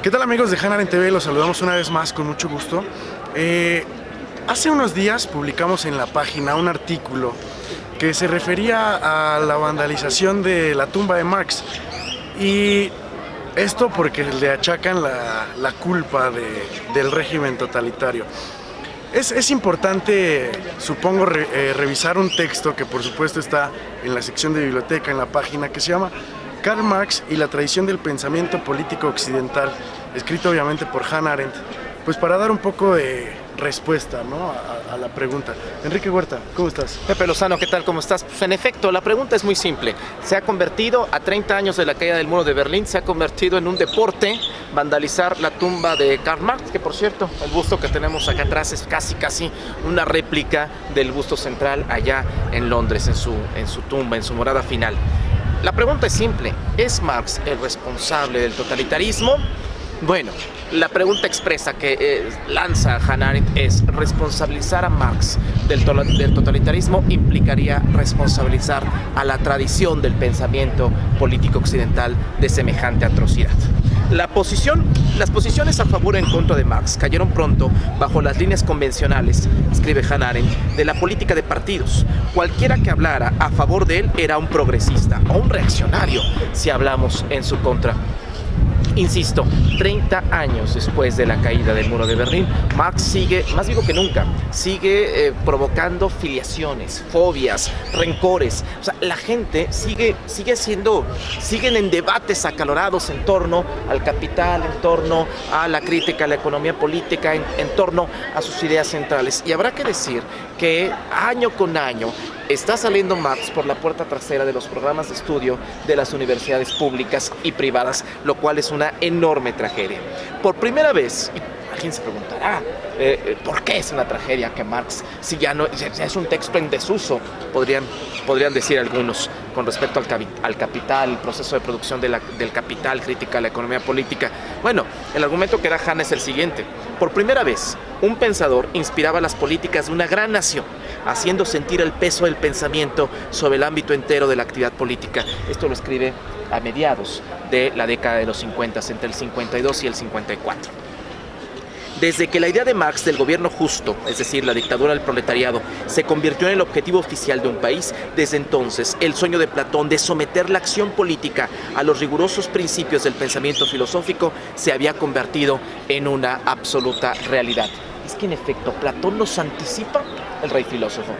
¿Qué tal, amigos de Hannah Arendt TV? Los saludamos una vez más con mucho gusto. Hace unos días publicamos en la página un artículo que se refería a la vandalización de la tumba de Marx, y esto porque le achacan la culpa del régimen totalitario. Es importante, supongo, revisar un texto que por supuesto está en la sección de biblioteca, en la página, que se llama Karl Marx y la tradición del pensamiento político occidental, escrito obviamente por Hannah Arendt, pues para dar un poco de respuesta, ¿no?, a la pregunta. Enrique Huerta, ¿cómo estás? Pepe Lozano, ¿qué tal? ¿Cómo estás? Pues en efecto, la pregunta es muy simple. Se ha convertido, a 30 años de la caída del muro de Berlín, se ha convertido en un deporte vandalizar la tumba de Karl Marx, que por cierto, el busto que tenemos acá atrás es casi una réplica del busto central allá en Londres, en su tumba, en su morada final. La pregunta es simple: ¿es Marx el responsable del totalitarismo? Bueno, la pregunta expresa que lanza Hannah Arendt es: responsabilizar a Marx del totalitarismo implicaría responsabilizar a la tradición del pensamiento político occidental de semejante atrocidad. Las posiciones a favor o en contra de Marx cayeron pronto bajo las líneas convencionales, escribe Hannah Arendt, de la política de partidos. Cualquiera que hablara a favor de él era un progresista o un reaccionario si hablamos en su contra. Insisto, 30 años después de la caída del muro de Berlín, Marx sigue, más vivo que nunca, provocando filiaciones, fobias, rencores. O sea, la gente siguen en debates acalorados en torno al capital, en torno a la crítica a la economía política, en torno a sus ideas centrales. Y habrá que decir que año con año está saliendo Marx por la puerta trasera de los programas de estudio de las universidades públicas y privadas, lo cual es una enorme tragedia. Por primera vez, y alguien se preguntará, ¿por qué es una tragedia que Marx, si ya es un texto en desuso, podrían decir algunos, con respecto al capital, el proceso de producción del capital, crítica a la economía política? Bueno, el argumento que da Hannah es el siguiente: por primera vez, un pensador inspiraba las políticas de una gran nación, haciendo sentir el peso del pensamiento sobre el ámbito entero de la actividad política. Esto lo escribe a mediados de la década de los 50, entre el 52 y el 54. Desde que la idea de Marx del gobierno justo, es decir, la dictadura del proletariado, se convirtió en el objetivo oficial de un país, desde entonces el sueño de Platón de someter la acción política a los rigurosos principios del pensamiento filosófico se había convertido en una absoluta realidad. Es que en efecto Platón nos anticipa el rey filósofo.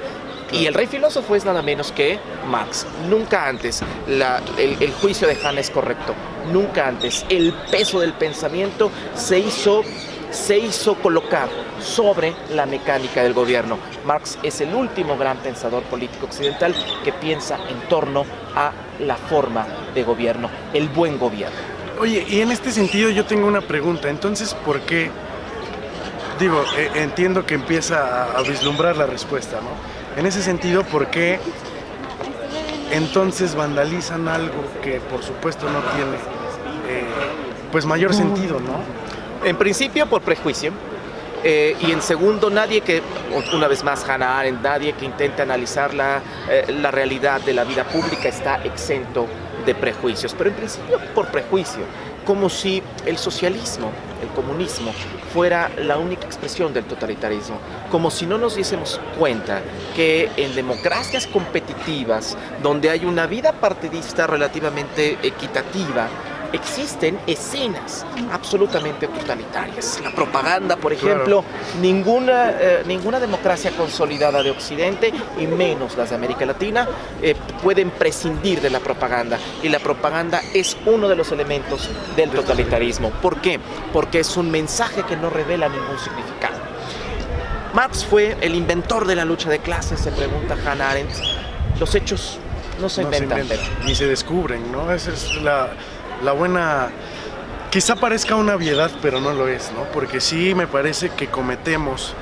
Y el rey filósofo es nada menos que Marx. Nunca antes, el juicio de Hannah es correcto, nunca antes el peso del pensamiento se hizo colocar sobre la mecánica del gobierno. Marx es el último gran pensador político occidental que piensa en torno a la forma de gobierno, el buen gobierno. Oye, y en este sentido yo tengo una pregunta. Entonces, ¿por qué? Digo, entiendo que empieza a vislumbrar la respuesta, ¿no? En ese sentido, ¿por qué entonces vandalizan algo que por supuesto no tiene pues mayor sentido, ¿no? En principio, por prejuicio. Y en segundo, una vez más Hannah Arendt, nadie que intente analizar la realidad de la vida pública está exento de prejuicios. Pero en principio, por prejuicio, como si el socialismo, el comunismo, fuera la única expresión del totalitarismo, como si no nos diésemos cuenta que en democracias competitivas, donde hay una vida partidista relativamente equitativa, existen escenas absolutamente totalitarias. La propaganda, por ejemplo, claro. Ninguna democracia consolidada de Occidente, y menos las de América Latina, pueden prescindir de la propaganda. Y la propaganda es uno de los elementos del totalitarismo. ¿Por qué? Porque es un mensaje que no revela ningún significado. Marx fue el inventor de la lucha de clases, se pregunta Hannah Arendt. Los hechos no se inventan. Ni se descubren, ¿no? Esa es la buena, quizá parezca una obviedad, pero no lo es, ¿no? Porque sí me parece que cometemos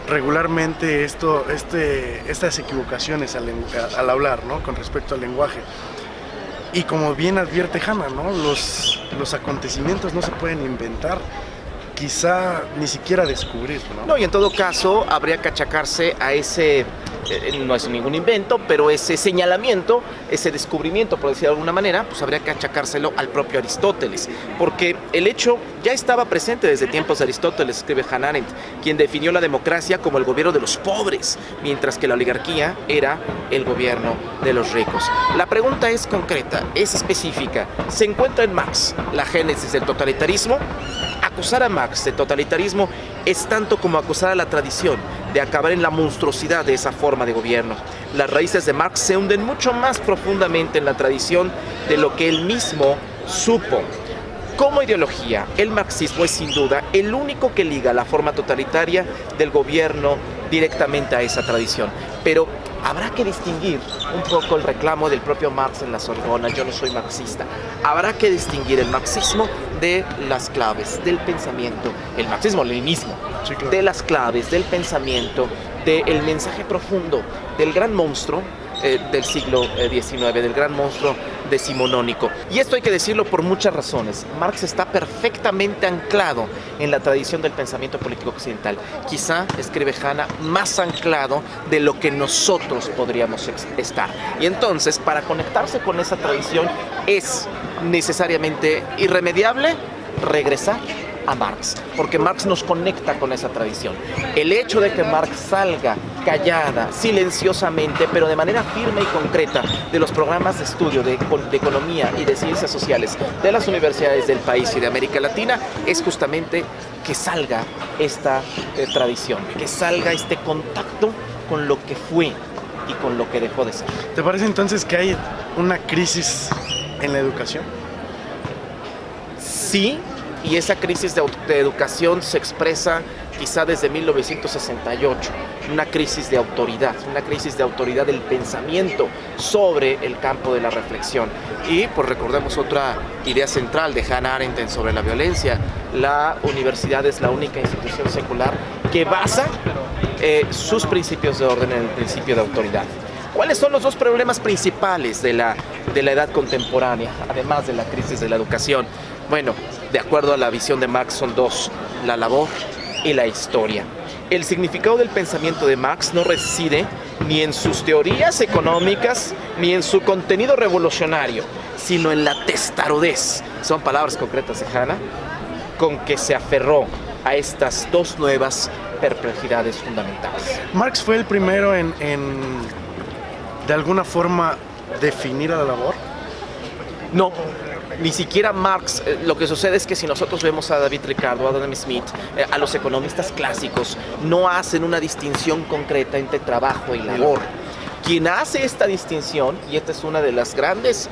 regularmente estas equivocaciones al hablar, ¿no? Con respecto al lenguaje. Y como bien advierte Hannah, ¿no? Los acontecimientos no se pueden inventar, quizá ni siquiera descubrir, ¿no? No, y en todo caso habría que achacarse a ese no es ningún invento, pero ese señalamiento, ese descubrimiento, por decir de alguna manera, pues habría que achacárselo al propio Aristóteles, porque el hecho ya estaba presente desde tiempos de Aristóteles, escribe Hannah Arendt, quien definió la democracia como el gobierno de los pobres, mientras que la oligarquía era el gobierno de los ricos. La pregunta es concreta, es específica. ¿Se encuentra en Marx la génesis del totalitarismo? Acusar a Marx de totalitarismo es tanto como acusar a la tradición de acabar en la monstruosidad de esa forma de gobierno. Las raíces de Marx se hunden mucho más profundamente en la tradición de lo que él mismo supo. Como ideología, el marxismo es sin duda el único que liga la forma totalitaria del gobierno directamente a esa tradición. Pero habrá que distinguir un poco el reclamo del propio Marx en la Sorbona, yo no soy marxista. Habrá que distinguir el marxismo de las claves del pensamiento, el marxismo-leninismo, sí, claro, de las claves del pensamiento, del mensaje profundo del gran monstruo del siglo XIX, del gran monstruo decimonónico. Y esto hay que decirlo por muchas razones. Marx está perfectamente anclado en la tradición del pensamiento político occidental. Quizá, escribe Hannah, más anclado de lo que nosotros podríamos estar. Y entonces, para conectarse con esa tradición, es necesariamente irremediable regresar a Marx, porque Marx nos conecta con esa tradición. El hecho de que Marx salga callada, silenciosamente, pero de manera firme y concreta de los programas de estudio de economía y de ciencias sociales de las universidades del país y de América Latina, es justamente que salga esta tradición, que salga este contacto con lo que fue y con lo que dejó de ser. ¿Te parece entonces que hay una crisis en la educación? Sí. Y esa crisis de educación se expresa quizá desde 1968, una crisis de autoridad del pensamiento sobre el campo de la reflexión. Y pues recordemos otra idea central de Hannah Arendt sobre la violencia: la universidad es la única institución secular que basa sus principios de orden en el principio de autoridad. ¿Cuáles son los dos problemas principales de la edad contemporánea, además de la crisis de la educación? Bueno, de acuerdo a la visión de Marx, son dos: la labor y la historia. El significado del pensamiento de Marx no reside ni en sus teorías económicas ni en su contenido revolucionario, sino en la testarudez, son palabras concretas de Hannah, con que se aferró a estas dos nuevas perplejidades fundamentales. Marx fue el primero en de alguna forma definir a la labor. No, ni siquiera Marx. Lo que sucede es que si nosotros vemos a David Ricardo, a Adam Smith, a los economistas clásicos, no hacen una distinción concreta entre trabajo y labor. Quien hace esta distinción, y esta es una de las grandes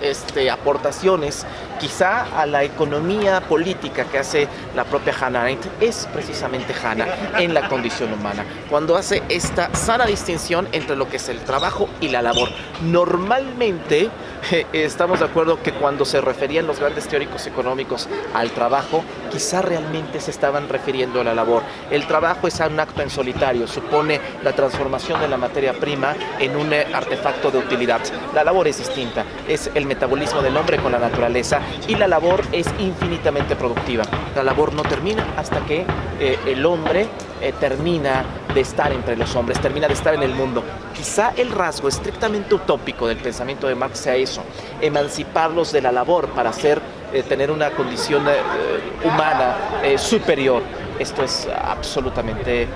aportaciones quizá a la economía política que hace la propia Hannah Arendt, es precisamente Hannah en La condición humana, cuando hace esta sana distinción entre lo que es el trabajo y la labor. Normalmente estamos de acuerdo que cuando se referían los grandes teóricos económicos al trabajo, quizá realmente se estaban refiriendo a la labor. El trabajo es un acto en solitario, supone la transformación de la materia prima en un artefacto de utilidad. La labor es distinta, es el metabolismo del hombre con la naturaleza, y la labor es infinitamente productiva. La labor no termina hasta que el hombre termina de estar entre los hombres, termina de estar en el mundo. Quizá el rasgo estrictamente utópico del pensamiento de Marx sea eso: emanciparlos de la labor para tener una condición humana superior. Esto es absolutamente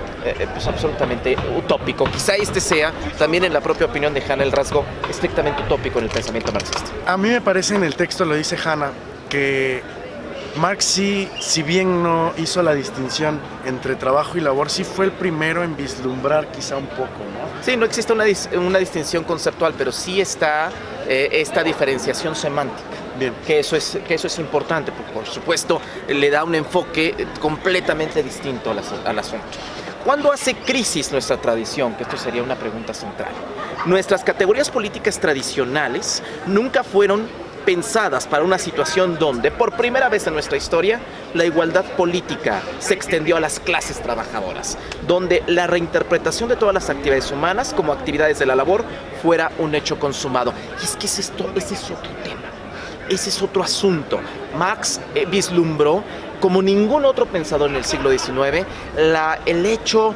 utópico. Quizá este sea, también en la propia opinión de Hannah, el rasgo estrictamente utópico en el pensamiento marxista. A mí me parece, en el texto lo dice Hannah, que Marx sí, si bien no hizo la distinción entre trabajo y labor, sí fue el primero en vislumbrar quizá un poco, ¿no? Sí, no existe una distinción conceptual, pero sí está esta diferenciación semántica. Bien. Que eso es importante, porque por supuesto le da un enfoque completamente distinto al asunto. ¿Cuándo hace crisis nuestra tradición? Que esto sería una pregunta central. Nuestras categorías políticas tradicionales nunca fueron pensadas para una situación donde, por primera vez en nuestra historia, la igualdad política se extendió a las clases trabajadoras, donde la reinterpretación de todas las actividades humanas como actividades de la labor fuera un hecho consumado. Y es que ese es otro tema. Ese es otro asunto. Marx vislumbró como ningún otro pensador en el siglo XIX, el hecho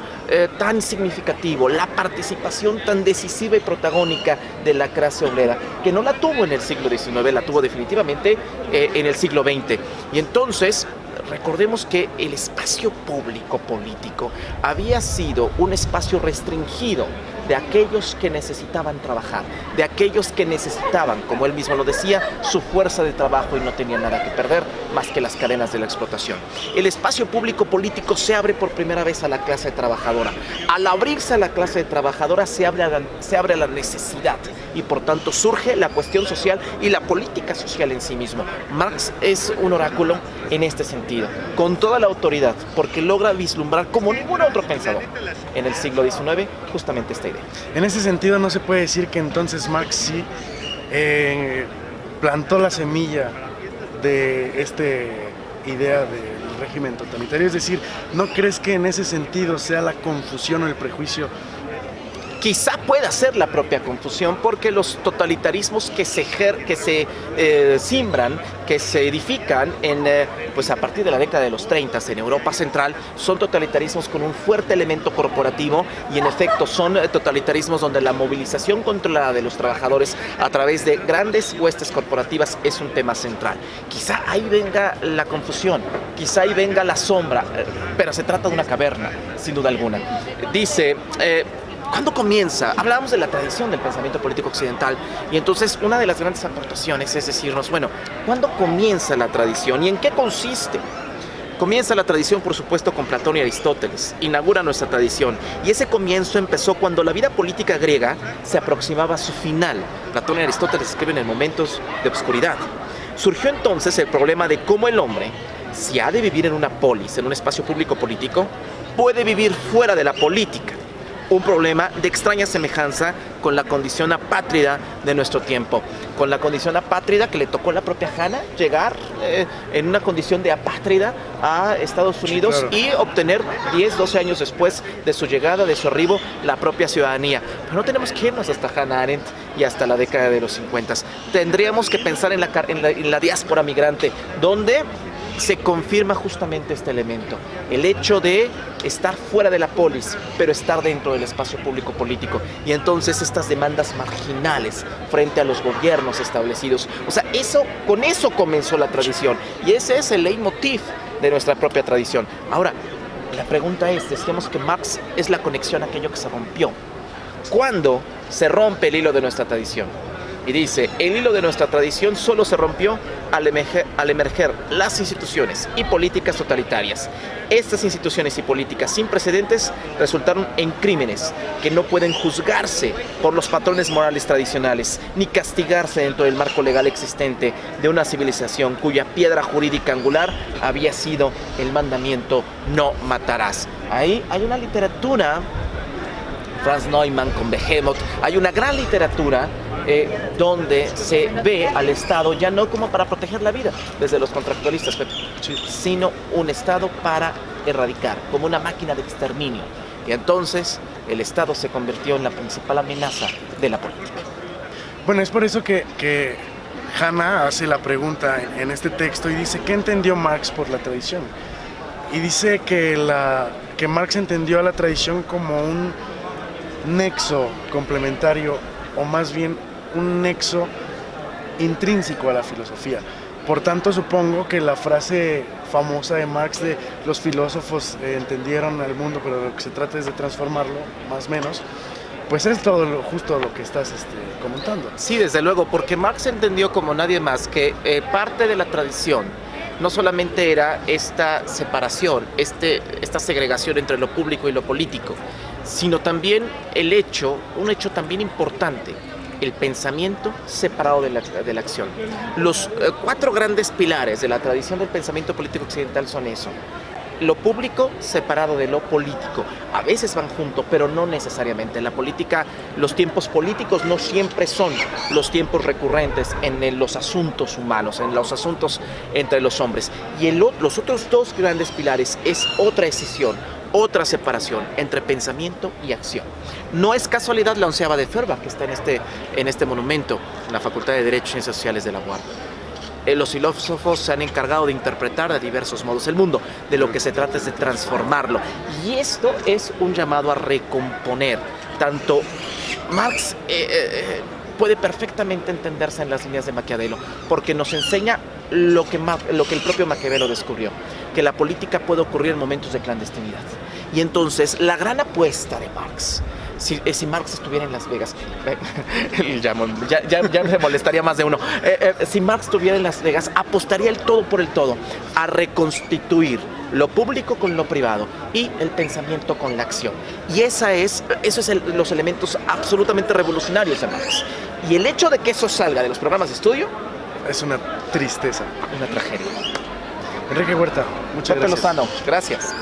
tan significativo, la participación tan decisiva y protagónica de la clase obrera, que no la tuvo en el siglo XIX, la tuvo definitivamente en el siglo XX. Y entonces, recordemos que el espacio público político había sido un espacio restringido de aquellos que necesitaban trabajar, de aquellos que necesitaban, como él mismo lo decía, su fuerza de trabajo y no tenían nada que perder más que las cadenas de la explotación. El espacio público político se abre por primera vez a la clase trabajadora. Al abrirse a la clase trabajadora se abre a la necesidad y por tanto surge la cuestión social y la política social en sí mismo. Marx es un oráculo en este sentido, con toda la autoridad, porque logra vislumbrar como ningún otro pensador en el siglo XIX justamente esta idea. En ese sentido no se puede decir que entonces Marx sí plantó la semilla de esta idea del régimen totalitario. Es decir, ¿no crees que en ese sentido sea la confusión o el prejuicio? Quizá pueda ser la propia confusión, porque los totalitarismos que se siembran, que se edifican pues a partir de la década de los 30 en Europa Central, son totalitarismos con un fuerte elemento corporativo y en efecto son totalitarismos donde la movilización controlada de los trabajadores a través de grandes huestes corporativas es un tema central. Quizá ahí venga la confusión, quizá ahí venga la sombra, pero se trata de una caverna, sin duda alguna. Dice... ¿Cuándo comienza? Hablábamos de la tradición del pensamiento político occidental y entonces una de las grandes aportaciones es decirnos, bueno, ¿cuándo comienza la tradición y en qué consiste? Comienza la tradición, por supuesto, con Platón y Aristóteles, inaugura nuestra tradición y ese comienzo empezó cuando la vida política griega se aproximaba a su final. Platón y Aristóteles escriben en momentos de obscuridad. Surgió entonces el problema de cómo el hombre, si ha de vivir en una polis, en un espacio público político, puede vivir fuera de la política. Un problema de extraña semejanza con la condición apátrida de nuestro tiempo, con la condición apátrida que le tocó a la propia Hannah llegar en una condición de apátrida a Estados Unidos, sí, claro, y obtener 10, 12 años después de su llegada, de su arribo, la propia ciudadanía. Pero no tenemos que irnos hasta Hannah Arendt y hasta la década de los 50. Tendríamos que pensar en la diáspora migrante, donde se confirma justamente este elemento, el hecho de estar fuera de la polis, pero estar dentro del espacio público político, y entonces estas demandas marginales frente a los gobiernos establecidos. O sea, con eso comenzó la tradición, y ese es el leitmotiv de nuestra propia tradición. Ahora, la pregunta es, decíamos que Marx es la conexión a aquello que se rompió. ¿Cuándo se rompe el hilo de nuestra tradición? Y dice, el hilo de nuestra tradición solo se rompió al emerger las instituciones y políticas totalitarias. Estas instituciones y políticas sin precedentes resultaron en crímenes que no pueden juzgarse por los patrones morales tradicionales, ni castigarse dentro del marco legal existente de una civilización cuya piedra jurídica angular había sido el mandamiento no matarás. Ahí hay una literatura, Franz Neumann con Behemoth, hay una gran literatura donde se ve al Estado ya no como para proteger la vida desde los contractualistas, Pepe, sino un Estado para erradicar, como una máquina de exterminio. Y entonces el Estado se convirtió en la principal amenaza de la política. Bueno, es por eso que Hannah hace la pregunta en este texto y dice, ¿qué entendió Marx por la tradición? Y dice que Marx entendió a la tradición como un nexo complementario, o más bien un nexo intrínseco a la filosofía. Por tanto, supongo que la frase famosa de Marx de los filósofos entendieron al mundo, pero lo que se trata es de transformarlo, más o menos, pues es todo justo lo que estás comentando. Sí, desde luego, porque Marx entendió como nadie más que parte de la tradición no solamente era esta separación, esta segregación entre lo público y lo político, sino también un hecho también importante, el pensamiento separado de la acción. Los 4 grandes pilares de la tradición del pensamiento político occidental son eso: lo público separado de lo político. A veces van juntos, pero no necesariamente. En la política, los tiempos políticos no siempre son los tiempos recurrentes en los asuntos humanos, en los asuntos entre los hombres. Y los otros 2 grandes pilares es otra escisión, otra separación entre pensamiento y acción. No es casualidad la 11ª de Feuerbach que está en este monumento, en la Facultad de Derecho y Ciencias Sociales de la UAM. los filósofos se han encargado de interpretar de diversos modos el mundo. De lo que se trata es de transformarlo. Y esto es un llamado a recomponer. Tanto Marx puede perfectamente entenderse en las líneas de Maquiavelo, porque nos enseña lo que el propio Maquiavelo descubrió, que la política puede ocurrir en momentos de clandestinidad. Y entonces, la gran apuesta de Marx, si Marx estuviera en Las Vegas, ya me molestaría más de uno, si Marx estuviera en Las Vegas, apostaría el todo por el todo a reconstituir lo público con lo privado y el pensamiento con la acción. Y esos son los elementos absolutamente revolucionarios de Marx. Y el hecho de que eso salga de los programas de estudio es una tristeza. Una tragedia. Enrique Huerta, muchas Pepe gracias. Lozano, gracias.